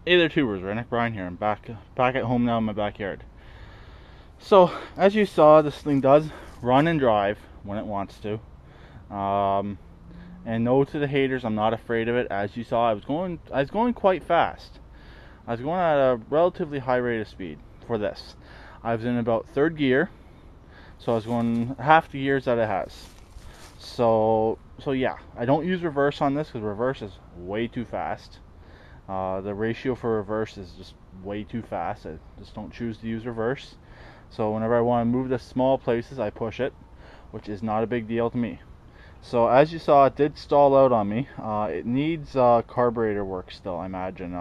Hey there, tubers. Redneck Brian here. I'm back at home now in my backyard. So, as you saw, this thing does run and drive when it wants to. Um, and no to the haters, I'm not afraid of it. As you saw, I was going quite fast. I was going at a relatively high rate of speed for this. I was in about third gear, so I was going half the gears that it has. So yeah, I don't use reverse on this because reverse is way too fast. The ratio for reverse is just way too fast. I just don't choose to use reverse. So whenever I want to move to small places, I push it, which is not a big deal to me. So as you saw, it did stall out on me. It needs carburetor work still, I imagine.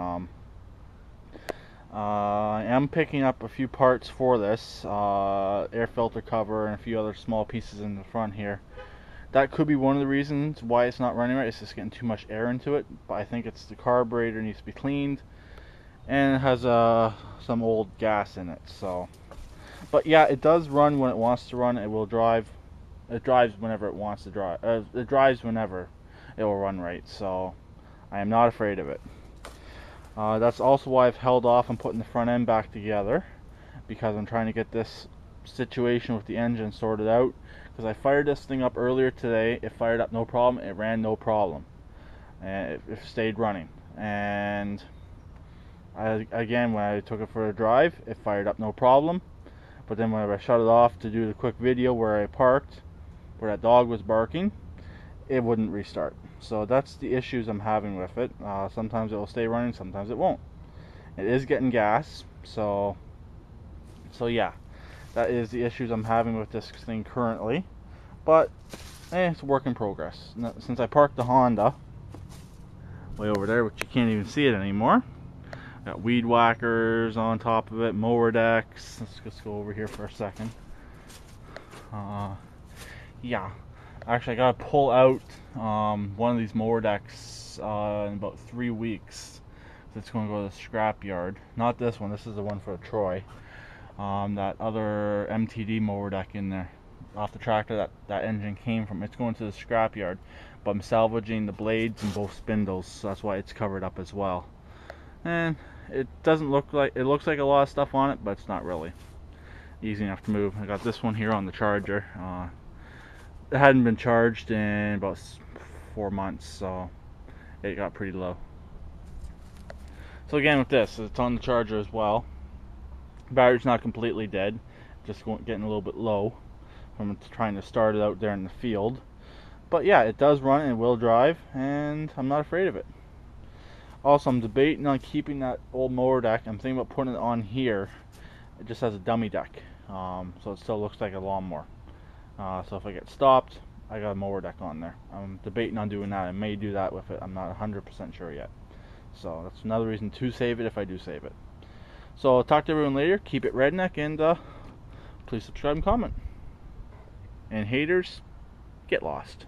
I am picking up a few parts for this, air filter cover and a few other small pieces in the front here. That could be one of the reasons why it's not running right. It's just getting too much air into it. But I think it's the carburetor needs to be cleaned, and it has some old gas in it. So, but yeah, it does run when it wants to run. It will drive. It drives whenever it wants to drive. It drives whenever it will run right. So, I am not afraid of it. That's also why I've held off on putting the front end back together, because I'm trying to get this situation with the engine sorted out. Because I fired this thing up earlier today, it fired up no problem, it ran no problem, and it stayed running. And again, when I took it for a drive, it fired up no problem. But then when I shut it off to do the quick video where I parked, where that dog was barking, it wouldn't restart. So that's the issues I'm having with it. Sometimes it will stay running, sometimes it won't. It is getting gas, so yeah, that is the issues I'm having with this thing currently. But it's a work in progress. Since I parked the Honda way over there, which you can't even see it anymore, got weed whackers on top of it, mower decks. Let's just go over here for a second. Yeah, actually I gotta pull out one of these mower decks in about 3 weeks. So it's going to go to the scrap yard. Not this one, this is the one for Troy. That other MTD mower deck in there off the tractor that engine came from, it's going to the scrap yard, but I'm salvaging the blades and both spindles, so that's why it's covered up as well. And it doesn't look like, it looks like a lot of stuff on it, but it's not really easy enough to move. I got this one here on the charger. It hadn't been charged in about 4 months, so it got pretty low. So again, with this, it's on the charger as well. Battery's not completely dead, just getting a little bit low from trying to start it out there in the field. But yeah, it does run and will drive, and I'm not afraid of it. Also, I'm debating on keeping that old mower deck. I'm thinking about putting it on here. It just has a dummy deck, so it still looks like a lawnmower. So if I get stopped, I got a mower deck on there. I'm debating on doing that. I may do that with it. I'm not 100% sure yet. So that's another reason to save it if I do save it. So I'll talk to everyone later. Keep it redneck, and please subscribe and comment. And haters, get lost.